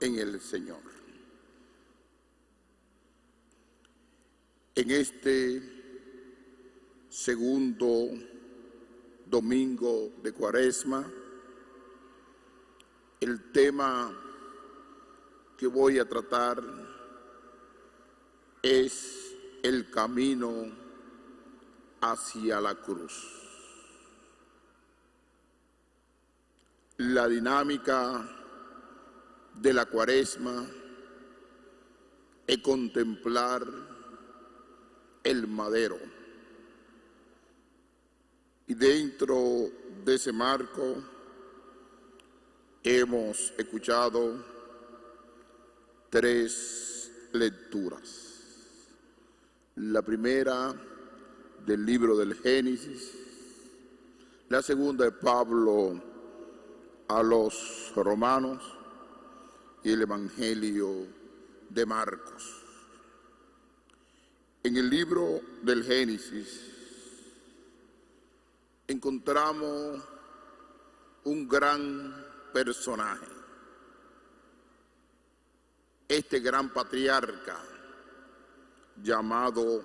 en el Señor. En este segundo domingo de Cuaresma, el tema que voy a tratar es el camino hacia la cruz. La dinámica de la Cuaresma es contemplar el madero. Y dentro de ese marco hemos escuchado 3 lecturas. La primera del libro del Génesis, la segunda de Pablo a los romanos y el Evangelio de Marcos. En el libro del Génesis encontramos un gran personaje, este gran patriarca llamado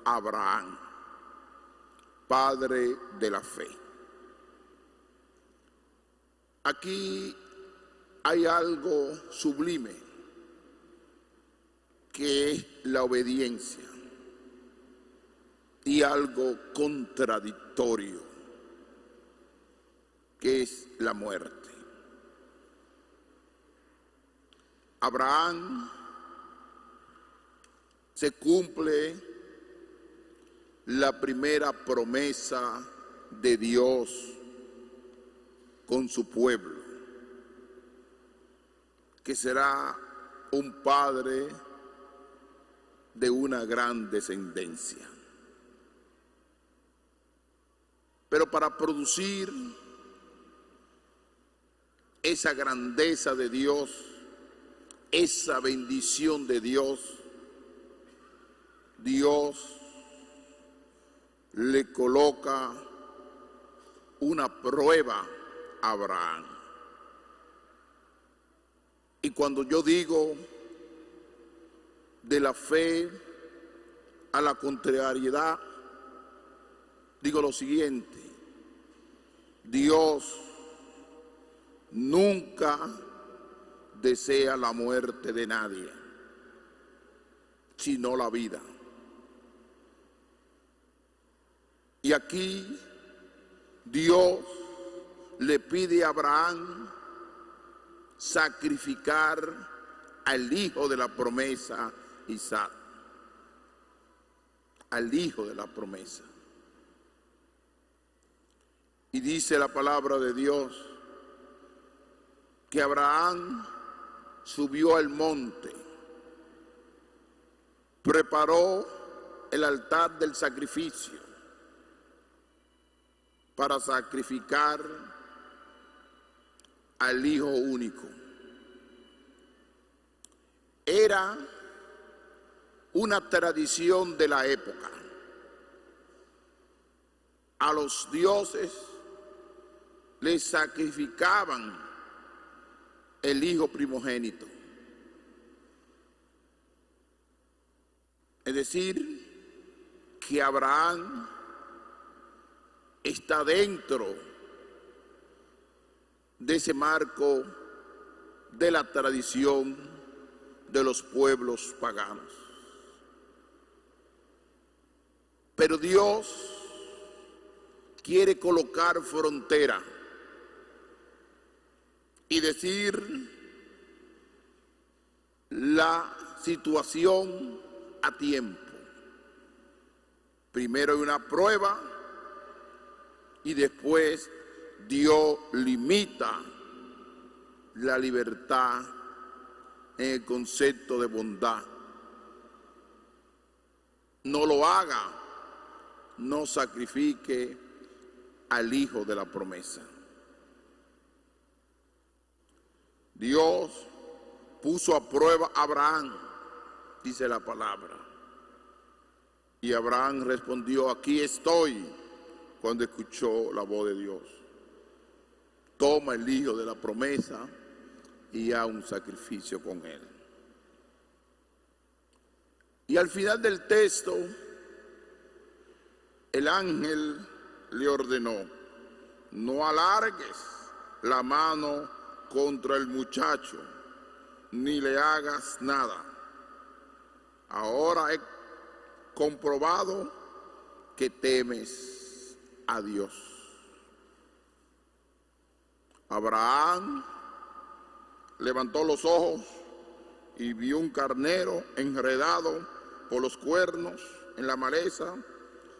Abraham, padre de la fe. Aquí hay algo sublime, que es la obediencia, y algo contradictorio, que es la muerte. Abraham se cumple la primera promesa de Dios con su pueblo, que será un padre de una gran descendencia. Pero para producir esa grandeza de Dios, esa bendición de Dios, Dios le coloca una prueba a Abraham. Y cuando yo digo de la fe a la contrariedad, digo lo siguiente: Dios nunca desea la muerte de nadie, sino la vida. Y aquí Dios le pide a Abraham sacrificar al hijo de la promesa, Isaac, al hijo de la promesa. Y dice la palabra de Dios que Abraham subió al monte, preparó el altar del sacrificio para sacrificar al hijo único. Era una tradición de la época. A los dioses les sacrificaban el hijo primogénito. Es decir, que Abraham está dentro de ese marco de la tradición de los pueblos paganos. Pero Dios quiere colocar frontera y decir la situación a tiempo. Primero hay una prueba y después Dios limita la libertad en el concepto de bondad. No lo haga, no sacrifique al hijo de la promesa. Dios puso a prueba a Abraham, dice la palabra. Y Abraham respondió: aquí estoy, cuando escuchó la voz de Dios. Toma el hijo de la promesa, y a un sacrificio con él. Y al final del texto, el ángel le ordenó: no alargues la mano contra el muchacho, ni le hagas nada. Ahora he comprobado que temes a Dios. Abraham levantó los ojos y vio un carnero enredado por los cuernos en la maleza.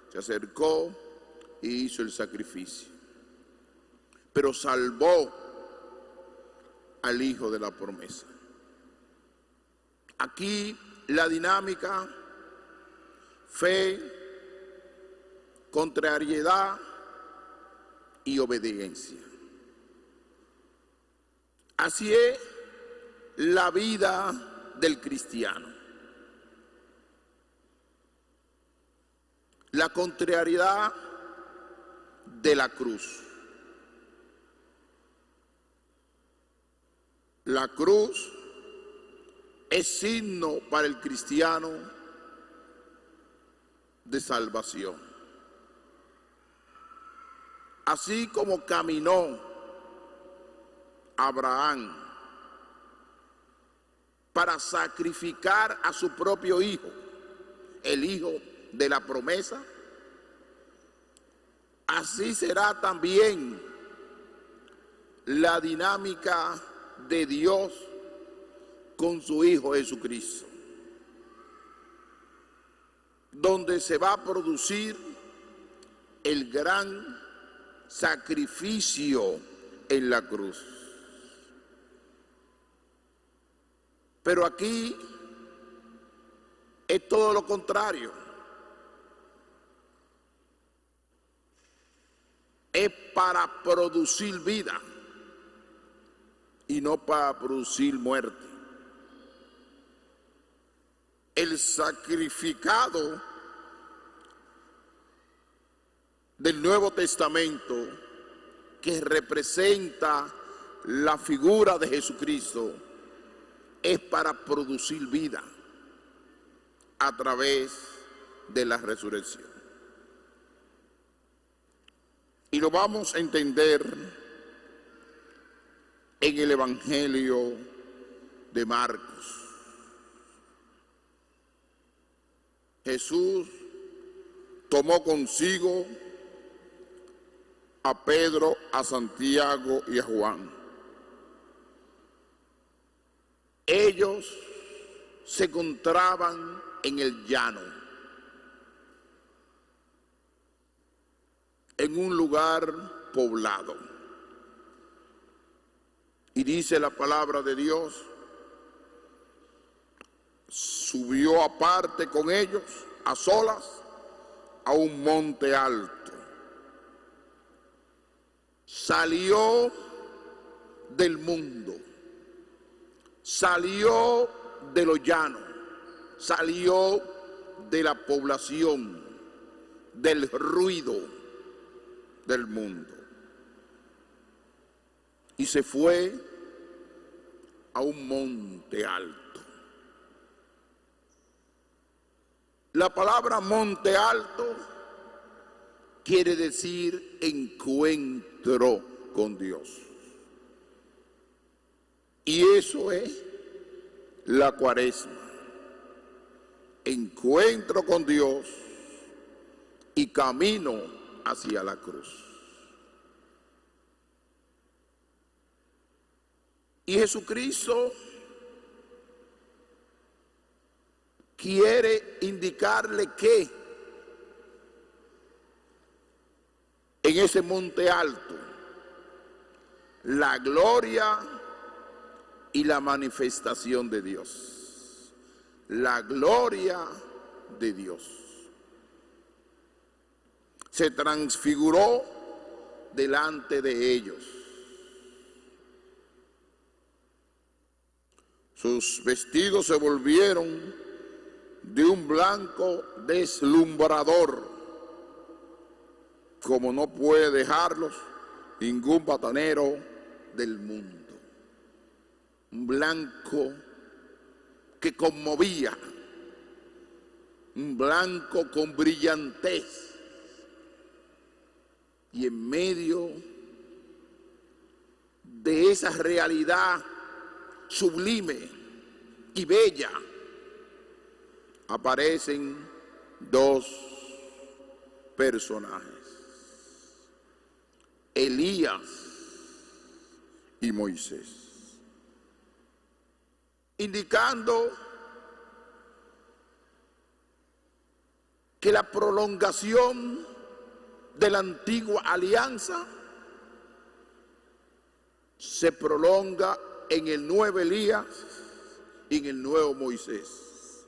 Se acercó y hizo el sacrificio, pero salvó al hijo de la promesa. Aquí la dinámica: fe, contrariedad y obediencia. Así es la vida del cristiano. La contrariedad de la cruz. La cruz es signo para el cristiano de salvación. Así como caminó Abraham para sacrificar a su propio hijo, el hijo de la promesa, así será también la dinámica de Dios con su Hijo Jesucristo, donde se va a producir el gran sacrificio en la cruz. Pero aquí es todo lo contrario. Es para producir vida y no para producir muerte. El sacrificado del Nuevo Testamento, que representa la figura de Jesucristo, es para producir vida a través de la resurrección. Y lo vamos a entender en el Evangelio de Marcos. Jesús tomó consigo a Pedro, a Santiago y a Juan. Ellos se encontraban en el llano, en un lugar poblado. Y dice la palabra de Dios: subió aparte con ellos, a solas, a un monte alto. Salió del mundo, salió de lo llano, salió de la población, del ruido del mundo, y se fue a un monte alto. La palabra monte alto quiere decir encuentro con Dios. Y eso es la Cuaresma. Encuentro con Dios y camino hacia la cruz. Y Jesucristo quiere indicarle que en ese monte alto la gloria y la manifestación de Dios, la gloria de Dios se transfiguró delante de ellos. Sus vestidos se volvieron de un blanco deslumbrador, como no puede dejarlos ningún patanero del mundo. un blanco que conmovía, un blanco con brillantez, y en medio de esa realidad sublime y bella aparecen dos personajes: Elías y Moisés, indicando que la prolongación de la antigua alianza se prolonga en el nuevo Elías y en el nuevo Moisés,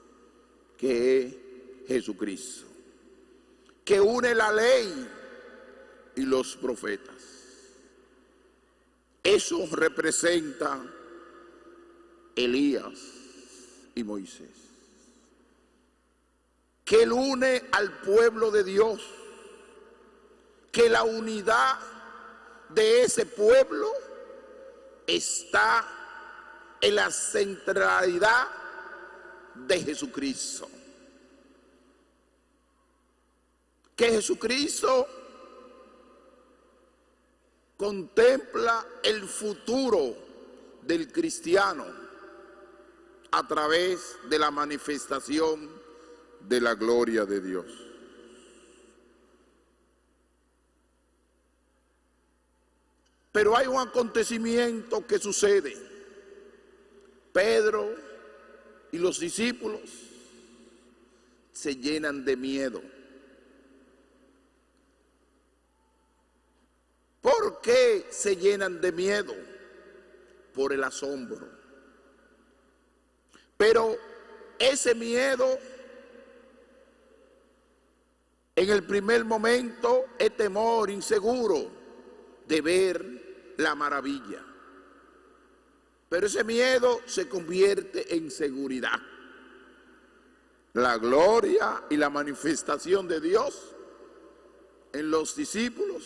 que es Jesucristo, que une la ley y los profetas. Eso representa Elías y Moisés, que él une al pueblo de Dios, que la unidad de ese pueblo está en la centralidad de Jesucristo, que Jesucristo contempla el futuro del cristiano a través de la manifestación de la gloria de Dios. Pero hay un acontecimiento que sucede. Pedro y los discípulos se llenan de miedo. ¿Por qué se llenan de miedo? Por el asombro. Pero ese miedo, en el primer momento, es temor inseguro de ver la maravilla. Pero ese miedo se convierte en seguridad. La gloria y la manifestación de Dios en los discípulos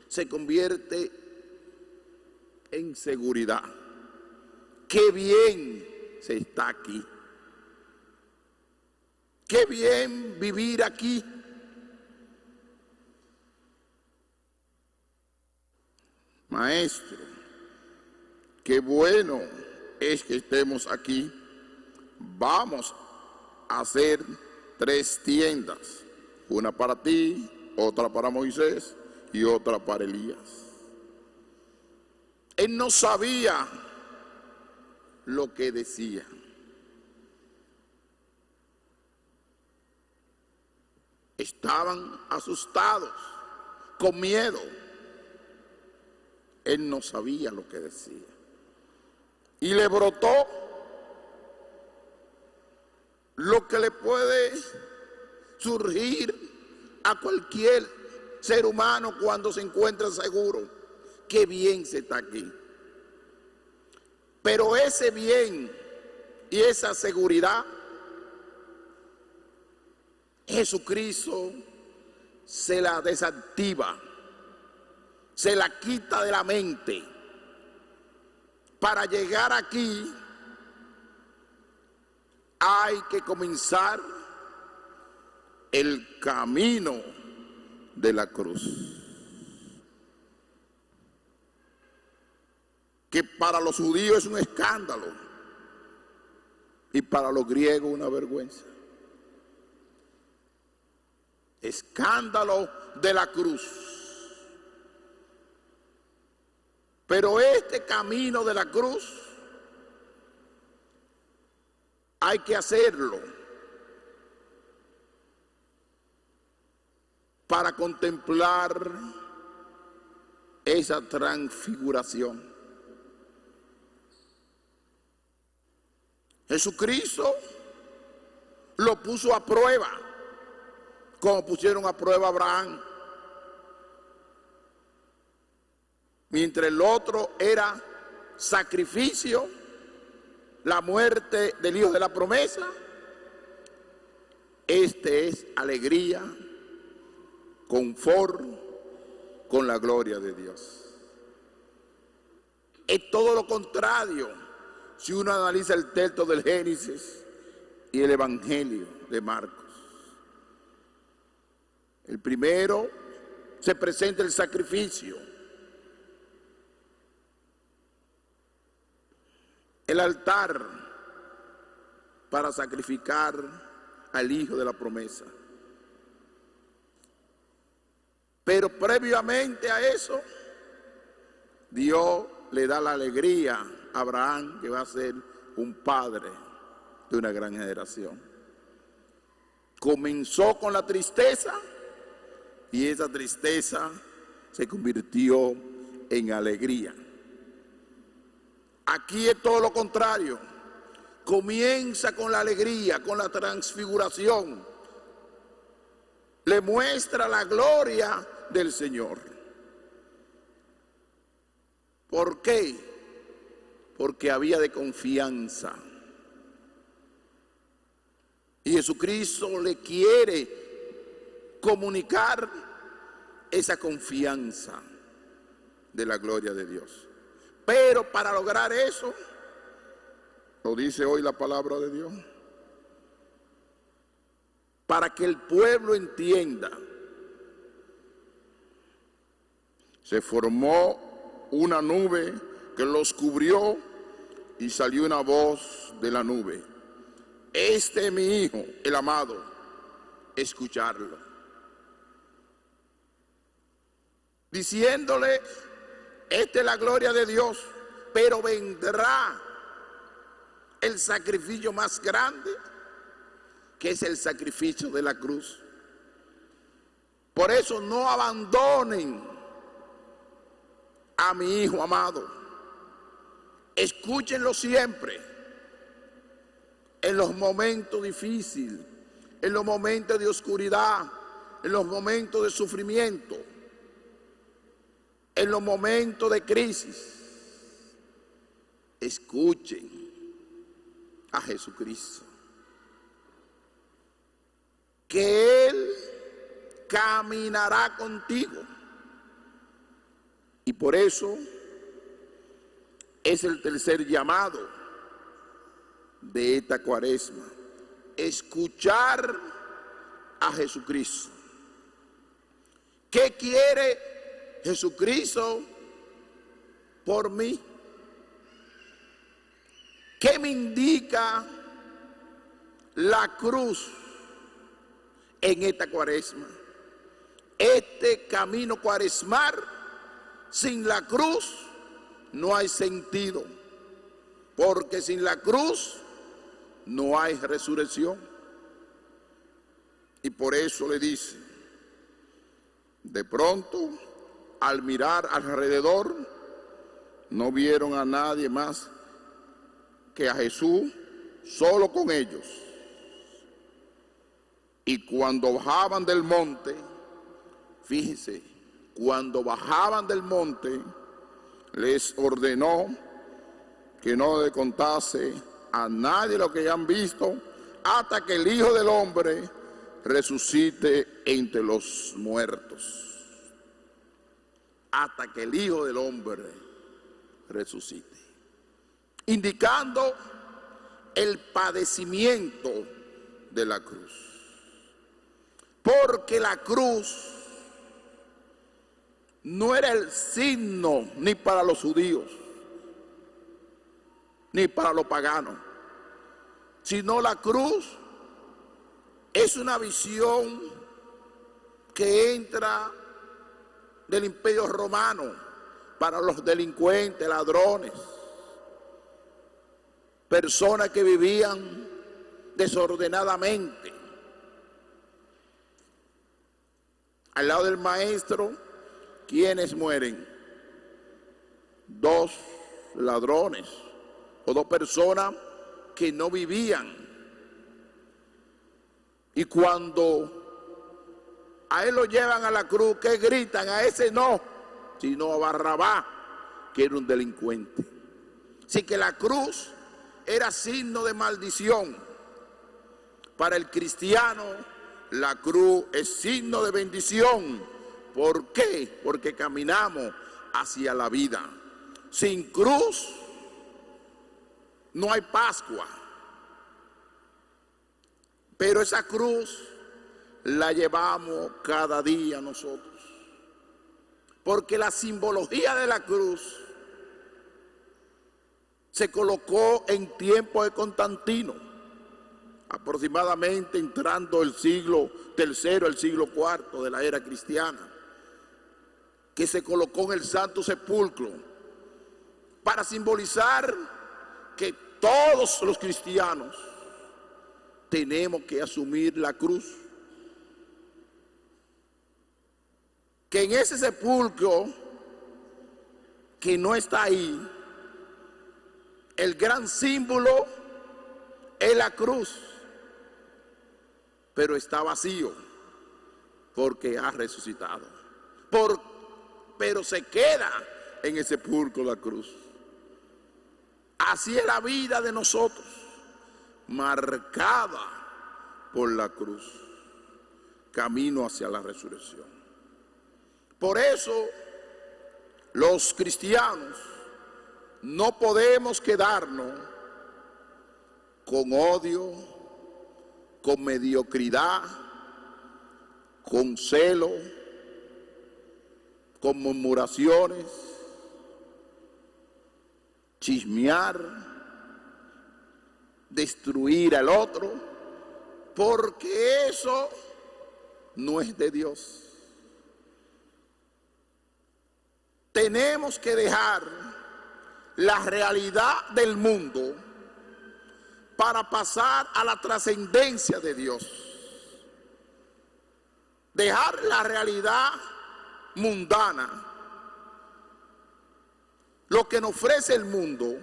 se convierte en seguridad. Qué bien se está aquí. Qué bien vivir aquí. Maestro, qué bueno es que estemos aquí. Vamos a hacer 3 tiendas, una para ti, otra para Moisés y otra para Elías. Él no sabía lo que decía. Estaban asustados, con miedo. Él no sabía lo que decía. Y le brotó lo que le puede surgir a cualquier ser humano cuando se encuentra seguro. Qué bien se está aquí. Pero ese bien y esa seguridad, Jesucristo se la desactiva, se la quita de la mente. Para llegar aquí hay que comenzar el camino de la cruz, que para los judíos es un escándalo y para los griegos una vergüenza. Escándalo de la cruz. Pero este camino de la cruz hay que hacerlo para contemplar esa transfiguración. Jesucristo lo puso a prueba, como pusieron a prueba a Abraham. Mientras el otro era sacrificio, la muerte del hijo de la promesa, este es alegría, confort con la gloria de Dios. Es todo lo contrario si uno analiza el texto del Génesis y el Evangelio de Marcos. El primero se presenta el sacrificio, el altar para sacrificar al hijo de la promesa. Pero previamente a eso, Dios le da la alegría a Abraham, que va a ser un padre de una gran generación. Comenzó con la tristeza y esa tristeza se convirtió en alegría. Aquí es todo lo contrario. Comienza con la alegría, con la transfiguración. Le muestra la gloria del Señor. ¿Por qué? Porque había de confianza. Y Jesucristo le quiere comunicar esa confianza de la gloria de Dios. Pero para lograr eso, lo dice hoy la palabra de Dios, para que el pueblo entienda, se formó una nube que los cubrió y salió una voz de la nube: este es mi hijo, el amado, escucharlo. Diciéndole, esta es la gloria de Dios, pero vendrá el sacrificio más grande, que es el sacrificio de la cruz. Por eso no abandonen a mi hijo amado. Escúchenlo siempre, en los momentos difíciles, en los momentos de oscuridad, en los momentos de sufrimiento, en los momentos de crisis. Escuchen a Jesucristo, que Él caminará contigo. Y por eso es el tercer llamado de esta cuaresma: escuchar a Jesucristo. ¿Qué quiere Jesucristo por mí? ¿Qué me indica la cruz en esta cuaresma? Este camino cuaresmal, sin la cruz no hay sentido, porque sin la cruz no hay resurrección. Y por eso le dice, de pronto, al mirar alrededor, no vieron a nadie más que a Jesús, solo con ellos. Y cuando bajaban del monte, fíjense, cuando bajaban del monte, les ordenó que no le contase a nadie lo que han visto, hasta que el Hijo del Hombre resucite entre los muertos. Hasta que el Hijo del Hombre resucite. Indicando el padecimiento de la cruz. Porque la cruz no era el signo ni para los judíos, ni para los paganos, sino la cruz es una visión que entra del Imperio Romano para los delincuentes, ladrones, personas que vivían desordenadamente. Al lado del maestro, ¿quiénes mueren? Dos ladrones o dos personas que no vivían. Y cuando a él lo llevan a la cruz, ¿qué gritan? A ese no, sino a Barrabás, que era un delincuente. Así que la cruz era signo de maldición. Para el cristiano, la cruz es signo de bendición. ¿Por qué? Porque caminamos hacia la vida. Sin cruz no hay Pascua. Pero esa cruz la llevamos cada día nosotros. Porque la simbología de la cruz se colocó en tiempo de Constantino, aproximadamente entrando el siglo III, el siglo IV de la era cristiana, que se colocó en el Santo Sepulcro para simbolizar que todos los cristianos tenemos que asumir la cruz. Que en ese sepulcro que no está ahí, el gran símbolo es la cruz, pero está vacío porque ha resucitado. Pero se queda en el sepulcro la cruz. Así es la vida de nosotros, marcada por la cruz, camino hacia la resurrección. Por eso los cristianos no podemos quedarnos con odio, con mediocridad, con celo, con murmuraciones, chismear, destruir al otro, porque eso no es de Dios. Tenemos que dejar la realidad del mundo para pasar a la trascendencia de Dios. Dejar la realidad mundana, lo que nos ofrece el mundo,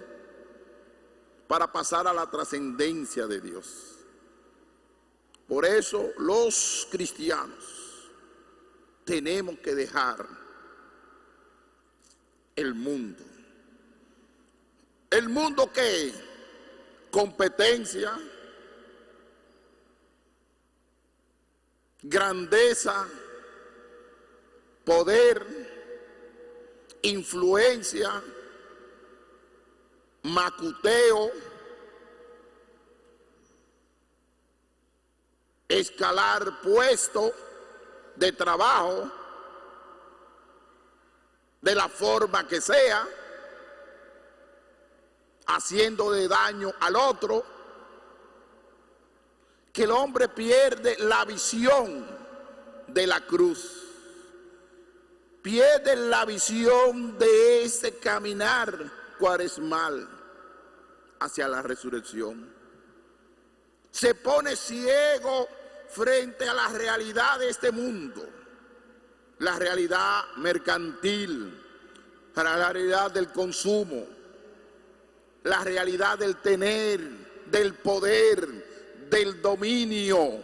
para pasar a la trascendencia de Dios. Por eso los cristianos tenemos que dejar el mundo. ¿El mundo qué? Competencia, grandeza, poder, influencia, macuteo, escalar puesto de trabajo de la forma que sea, haciendo de daño al otro, que el hombre pierde la visión de la cruz, pierde la visión de ese caminar cuaresmal hacia la resurrección. Se pone ciego frente a la realidad de este mundo, la realidad mercantil, la realidad del consumo, la realidad del tener, del poder, del dominio,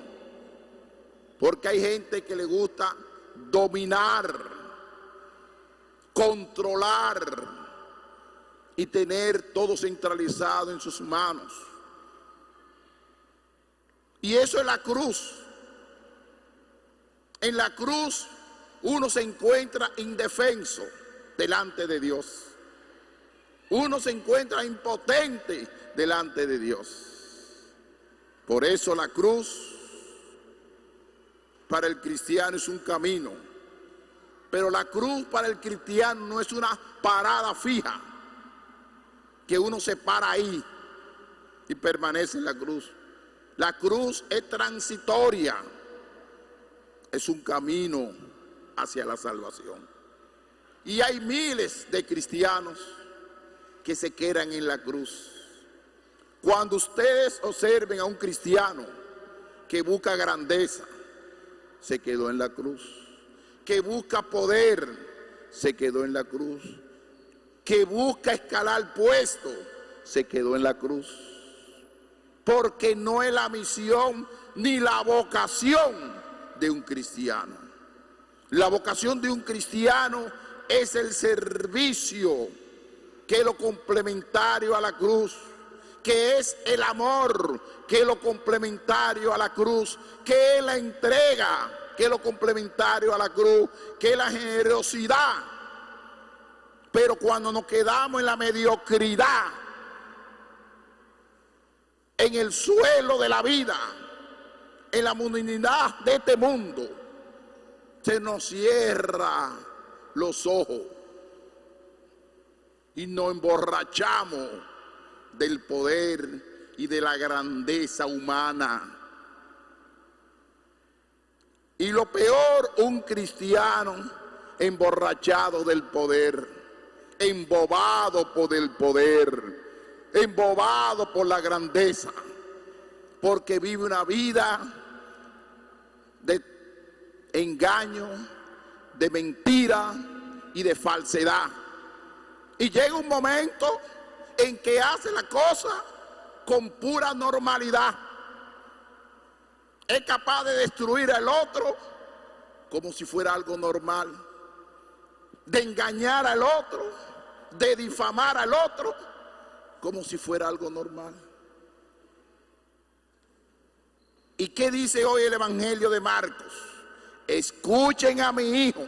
porque hay gente que le gusta dominar, controlar y tener todo centralizado en sus manos. Y eso es la cruz. En la cruz uno se encuentra indefenso delante de Dios. Uno se encuentra impotente delante de Dios. Por eso la cruz para el cristiano es un camino. Pero la cruz para el cristiano no es una parada fija, que uno se para ahí y permanece en la cruz. La cruz es transitoria, es un camino hacia la salvación. Y hay miles de cristianos que se quedan en la cruz. Cuando ustedes observen a un cristiano que busca grandeza, se quedó en la cruz. Que busca poder, se quedó en la cruz. Que busca escalar puesto, se quedó en la cruz. Porque no es la misión ni la vocación de un cristiano. La vocación de un cristiano es el servicio, que es lo complementario a la cruz, que es el amor, que es lo complementario a la cruz, que es la entrega, que es lo complementario a la cruz, que es la generosidad. Pero cuando nos quedamos en la mediocridad, en el suelo de la vida, en la mundanidad de este mundo, se nos cierra los ojos y nos emborrachamos del poder y de la grandeza humana. Y lo peor, un cristiano emborrachado del poder, embobado por el poder, embobado por la grandeza, porque vive una vida de engaño, de mentira y de falsedad. Y llega un momento en que hace la cosa con pura normalidad. Es capaz de destruir al otro como si fuera algo normal, de engañar al otro, de difamar al otro como si fuera algo normal. ¿Y qué dice hoy el Evangelio de Marcos? Escuchen a mi hijo,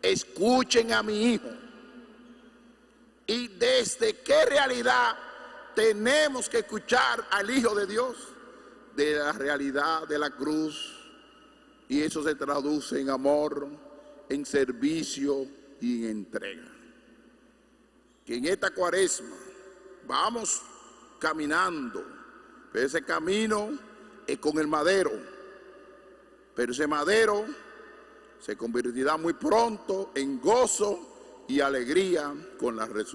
escuchen a mi hijo. ¿Y desde qué realidad tenemos que escuchar al Hijo de Dios? De la realidad de la cruz. Y eso se traduce en amor, en servicio y en entrega. Que en esta cuaresma vamos caminando, pero ese camino es con el madero, pero ese madero se convertirá muy pronto en gozo y alegría con la resurrección.